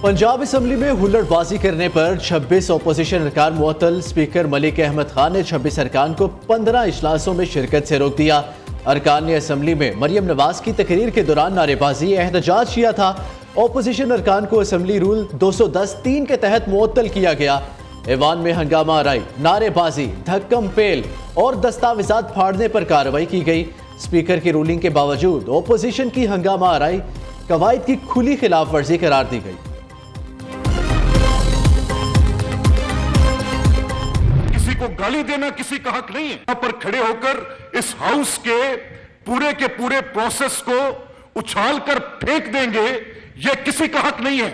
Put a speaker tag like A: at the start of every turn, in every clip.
A: Punjab assembly में हुल्लड़बाजी करने पर 26 अपोजिशन अरकान मुअत्तल। स्पीकर मलिक अहमद खान ने 26 अरकान को 15 इजलासों में शिरकत से रोक दिया। अरकान ने असम्बली में मरियम नवाज की तकरीर के दौरान नारेबाजी एहतजाज किया था। अपोजिशन अरकान को असम्बली रूल 210(3) के तहत मुअत्तल किया गया। ऐवान में हंगामा आराई, नारेबाजी, धक्कम पेल और दस्तावेजात फाड़ने पर कार्रवाई की गई। स्पीकर की रूलिंग के बावजूद अपोजिशन की हंगामा आराई कवायद की खुली खिलाफ वर्जी करार दी गई।
B: किसी को गाली देना किसी का हक नहीं है। यहां पर खड़े होकर इस हाउस के पूरे प्रोसेस को उछाल कर फेंक देंगे, यह किसी का हक नहीं है।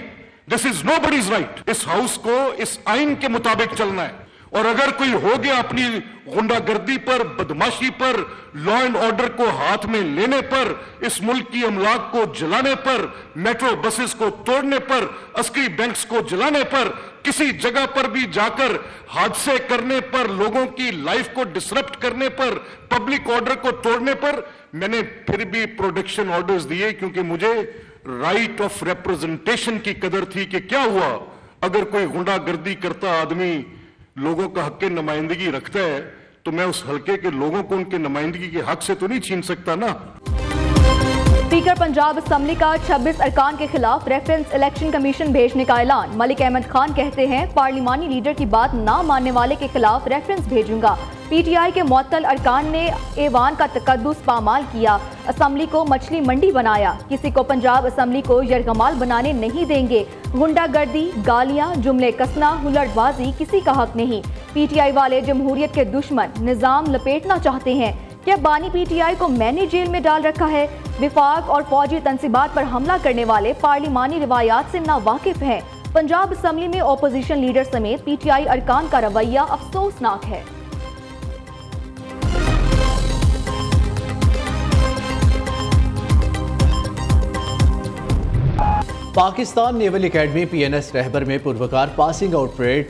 B: This is nobody's right. इस हाउस को इस आइन के मुताबिक चलना है, और अगर कोई हो गया अपनी गुंडागर्दी पर, बदमाशी पर, लॉ एंड ऑर्डर को हाथ में लेने पर, इस मुल्क की अमलाक को जलाने पर, मेट्रो बसेस को तोड़ने पर, अस्करी बैंक्स को जलाने पर, किसी जगह पर भी जाकर हादसे करने पर, लोगों की लाइफ को डिसरप्ट करने पर, पब्लिक ऑर्डर को तोड़ने पर, मैंने फिर भी प्रोटेक्शन ऑर्डर्स दिए, क्योंकि मुझे राइट ऑफ रिप्रेजेंटेशन की कदर थी कि क्या हुआ अगर कोई गुंडागर्दी करता आदमी लोगों का हक की नुमाइंदगी रखता है, तो मैं उस हल्के के लोगों को उनके नुमाइंदगी के हक से तो नहीं छीन सकता ना।
C: स्पीकर पंजाब असम्बली का 26 अरकान के खिलाफ रेफरेंस इलेक्शन कमीशन भेजने का ऐलान। मलिक अहमद खान कहते हैं, पार्लिमानी लीडर की बात ना मानने वाले के खिलाफ रेफरेंस भेजूंगा। पीटीआई के मुअत्तल अरकान ने ऐवान का तकद्दुस पामाल किया, असम्बली को मछली मंडी बनाया। किसी को पंजाब असम्बली को यरगमाल बनाने नहीं देंगे। गुंडागर्दी, गालियां, जुमले कसना, हुल्लड़बाजी किसी का हक नहीं। पीटीआई वाले जमहूरियत के दुश्मन, निजाम लपेटना चाहते हैं। क्या बानी पीटीआई को मैंने जेल में डाल रखा है? विफाक और फौजी तंसीबात पर हमला करने वाले पार्लिमानी रिवायात से नावाकिफ हैं। पंजाब असम्बली में अपोजिशन लीडर समेत पीटीआई अरकान का रवैया अफसोसनाक है।
A: पाकिस्तान नेवल एकेडमी पीएनएस रहबर में पुरवकार पासिंग आउट परेड,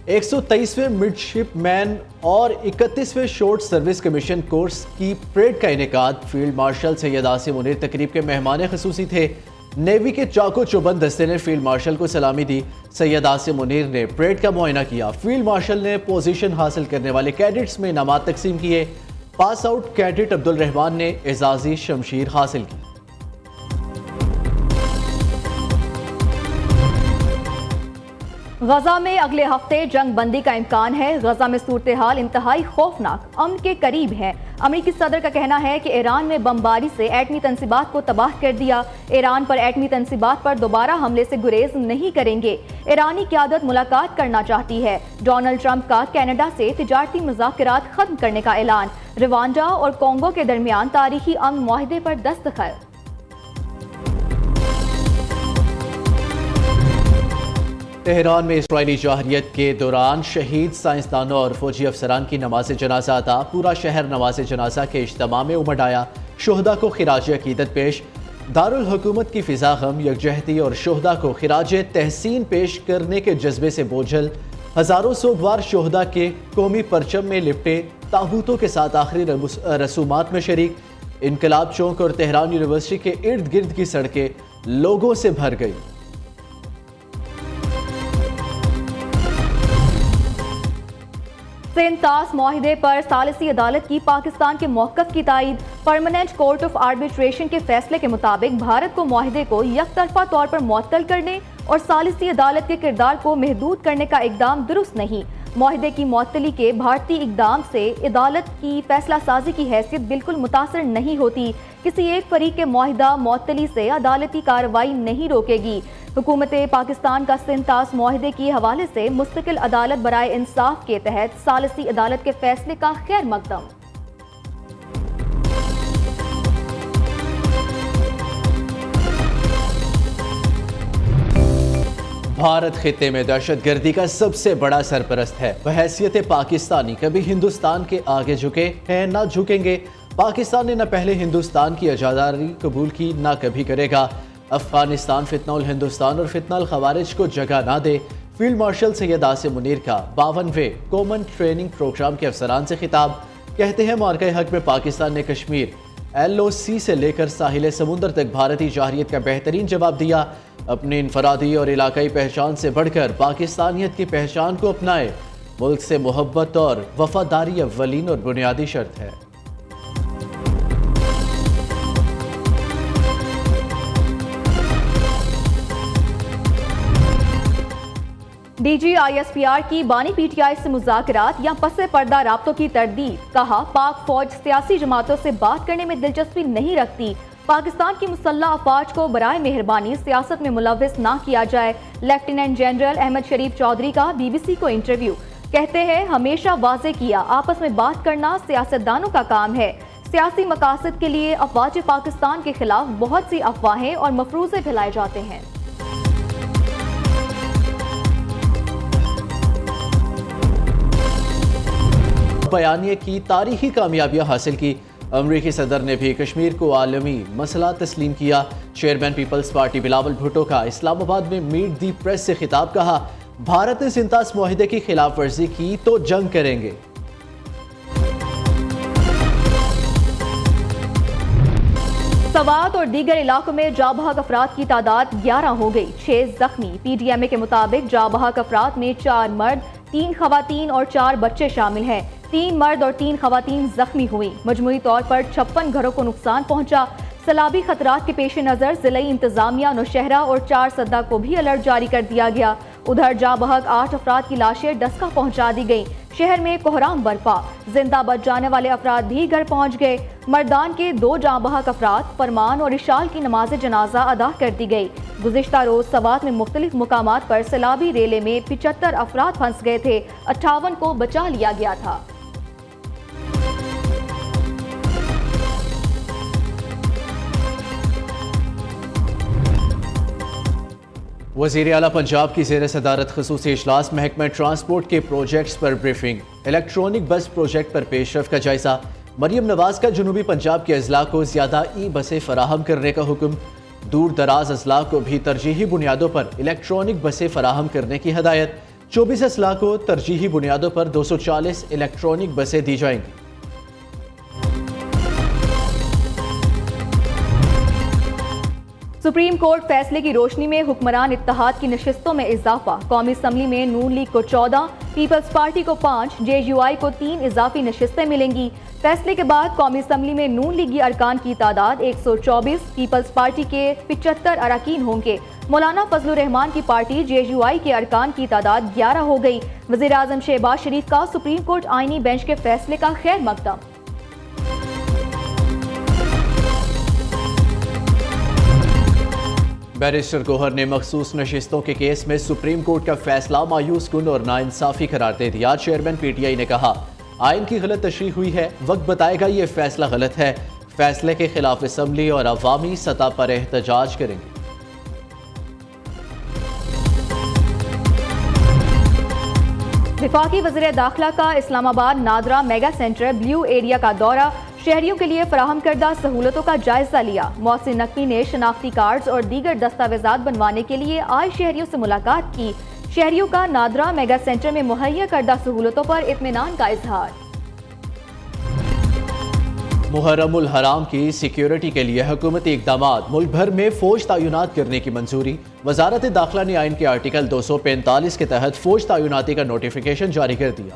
A: 123वें मिडशिपमैन और 31वें शॉर्ट सर्विस कमीशन कोर्स की परेड का इनेकाद। फील्ड मार्शल सैयद आसिम मुनीर तकरीब के मेहमान खसूसी थे। नेवी के चाको चौबंद दस्ते ने फील्ड मार्शल को सलामी दी। सैयद आसिम मुनीर ने परेड का मुआयना किया। फील्ड मार्शल ने पोजीशन हासिल करने वाले कैडेट्स में इनामात तकसीम किए। Pass out cadet Abdul Rahman ने एजाजी शमशीर हासिल की।
C: गजा में अगले हफ्ते जंग बंदी का इम्कान है। गजा में सूरत हाल इंतहाई खौफनाक, अमन के करीब है। अमरीकी सदर का कहना है कि ईरान में बमबारी से एटमी तंसीबात को तबाह कर दिया। ईरान पर एटमी तंसीबात पर दोबारा हमले से गुरेज नहीं करेंगे। ईरानी क़यादत मुलाकात करना चाहती है। डोनाल्ड ट्रंप का कनाडा से तिजारती मुज़ाकरात खत्म करने का ऐलान। रवांडा और कोंगो के दरमियान तारीखी अमन मुआहदे पर दस्तखत।
A: तेहरान में इस्राइली जवाहरियत के दौरान शहीद साइंसदानों और फौजी अफसरान की नमाज जनाजा अता। पूरा शहर नमाज जनाजा के इज्तिमा में उमड़ आया। शुहदा को खिराज अकीदत पेश। दारुल हुकूमत की फिजा गम, यकजहती और शुहदा को खिराज तहसीन पेश करने के जज्बे से बोझल। हजारों सोगवार शुहदा के कौमी परचम में लिपटे ताबूतों के साथ आखिरी रसूमात में शरीक। इनकलाब चौक और तेहरान यूनिवर्सिटी के इर्द गिर्द की सड़कें लोगों से भर गई।
C: सेंतास मुआहिदे पर सालिसी अदालत की पाकिस्तान के मौक़िफ़ की तायीद। परमानेंट कोर्ट ऑफ आर्बिट्रेशन के फैसले के मुताबिक भारत को मुआहिदे को यकतरफा तौर पर मुअत्तल करने और सालिसी अदालत के किरदार को महदूद करने का इक़दाम दुरुस्त नहीं। मुआहिदे की मुअत्तली के भारतीय इक़दाम से अदालत की फैसला साजी की हैसियत बिल्कुल मुतासर नहीं होती। किसी एक फरीक के मुआहिदा मुअत्तली से अदालती कार्रवाई नहीं रोकेगी। हुकूमत पाकिस्तान का सेंतास मुआहिदे के हवाले से मुस्तकिल अदालत बराए इंसाफ के तहत सालिसी अदालत के फैसले का खैर मकदम।
A: भारत खित्ते में दहशतगर्दी का सबसे बड़ा सरपरस्त है। बहैसियत पाकिस्तानी कभी हिंदुस्तान के आगे झुके हैं ना झुकेंगे। पाकिस्तान ने न पहले हिंदुस्तान की आज़ादारी कबूल की ना कभी करेगा। अफगानिस्तान फितनउल हिंदुस्तान और फितनल खवारिज को जगह ना दे। फील्ड मार्शल सैयद आसिम मुनीर का 52वें कॉमन ट्रेनिंग प्रोग्राम के अफसरान से खिताब। कहते हैं मार्का हक में पाकिस्तान ने कश्मीर LOC से लेकर साहिल समुंदर तक भारतीय जवाहरियत का बेहतरीन जवाब दिया। اپنی انفرادی اور علاقائی پہچان سے بڑھ کر پاکستانیت کی پہچان کو اپنائے۔ ملک سے محبت اور وفاداری اولین اور بنیادی شرط ہے۔
C: D G I S P R کی بانی پی ٹی آئی سے مذاکرات یا پس پردہ رابطوں کی تردید۔ کہا پاک فوج سیاسی جماعتوں سے بات کرنے میں دلچسپی نہیں رکھتی۔ پاکستان کی مسلح افواج کو برائے مہربانی سیاست میں ملوث نہ کیا جائے۔ لیفٹیننٹ جنرل احمد شریف چودھری کا بی بی سی کو انٹرویو۔ کہتے ہیں ہمیشہ واضح کیا آپس میں بات کرنا سیاستدانوں کا کام ہے۔ سیاسی مقاصد کے لیے افواج پاکستان کے خلاف بہت سی افواہیں اور مفروضے پھیلائے جاتے ہیں۔
A: بیانیے کی تاریخی کامیابیاں حاصل کی۔ امریکی صدر نے بھی کشمیر کو عالمی مسئلہ تسلیم کیا۔ چیئرمین پیپلز پارٹی بلاول بھٹو کا اسلام آباد میں میٹ دی پریس سے خطاب۔ کہا بھارت نے سنتاس معاہدے کی خلاف ورزی کی تو جنگ کریں گے۔
C: سوات اور دیگر علاقوں میں جاں بحق افراد کی تعداد 11 ہو گئی، 6 زخمی۔ پی ڈی ایم اے کے مطابق جاں بحق افراد میں 4 مرد، 3 خواتین اور 4 بچے شامل ہیں۔ 3 مرد اور 3 خواتین زخمی ہوئی۔ مجموعی طور پر 56 گھروں کو نقصان پہنچا۔ سیلابی خطرات کے پیش نظر ضلعی انتظامیہ نوشہرہ اور 4 سدہ کو بھی الرٹ جاری کر دیا گیا۔ ادھر جاں بحق 8 افراد کی لاشیں ڈسکہ پہنچا دی گئیں۔ شہر میں کوہرام برپا، زندہ بچ جانے والے افراد بھی گھر پہنچ گئے۔ مردان کے 2 جاں بحق افراد فرمان اور اشال کی نماز جنازہ ادا کر دی گئی۔ گزشتہ روز سوات میں مختلف مقامات پر سیلابی ریلے میں 75 افراد پھنس گئے تھے، 58 کو بچا لیا گیا تھا۔
A: وزیر اعلیٰ پنجاب کی زیر صدارت خصوصی اجلاس۔ محکمہ ٹرانسپورٹ کے پروجیکٹس پر بریفنگ۔ الیکٹرانک بس پروجیکٹ پر پیش رفت کا جائزہ۔ مریم نواز کا جنوبی پنجاب کے اضلاع کو زیادہ ای بسیں فراہم کرنے کا حکم۔ دور دراز اضلاع کو بھی ترجیحی بنیادوں پر الیکٹرانک بسیں فراہم کرنے کی ہدایت۔ 24 اضلاع کو ترجیحی بنیادوں پر 240 الیکٹرانک بسیں دی جائیں گی۔
C: سپریم کورٹ فیصلے کی روشنی میں حکمران اتحاد کی نشستوں میں اضافہ۔ قومی اسمبلی میں نون لیگ کو 14، پیپلز پارٹی کو 5، جے یو آئی کو 3 اضافی نشستیں ملیں گی۔ فیصلے کے بعد قومی اسمبلی میں نون لیگی ارکان کی تعداد 124، پیپلز پارٹی کے 75 اراکین ہوں گے۔ مولانا فضل الرحمان کی پارٹی جے یو آئی کے ارکان کی تعداد 11 ہو گئی۔ وزیر اعظم شہباز شریف کا سپریم کورٹ آئینی بینچ کے فیصلے کا خیر مقدم۔
A: بیرسٹر گوہر نے مخصوص نشستوں کے کیس میں سپریم کورٹ کا فیصلہ مایوس کن اور ناانصافی قرار دے دیا۔ چیئرمین پی ٹی آئی نے کہا آئین کی غلط تشریح ہوئی ہے، وقت بتائے گا یہ فیصلہ غلط ہے۔ فیصلے کے خلاف اسمبلی اور عوامی سطح پر احتجاج کریں گے۔
C: وفاقی وزیر داخلہ کا اسلام آباد NADRA mega centre blue area کا دورہ۔ شہریوں کے لیے فراہم کردہ سہولتوں کا جائزہ لیا۔ محسن نقوی نے شناختی کارڈز اور دیگر دستاویزات بنوانے کے لیے آئے شہریوں سے ملاقات کی۔ شہریوں کا نادرا میگا سینٹر میں مہیا کردہ سہولتوں پر اطمینان کا اظہار۔
A: محرم الحرام کی سیکیورٹی کے لیے حکومتی اقدامات۔ ملک بھر میں فوج تعینات کرنے کی منظوری۔ وزارت داخلہ نے آئین کے آرٹیکل 245 کے تحت فوج تعیناتی کا نوٹیفیکیشن جاری کر دیا۔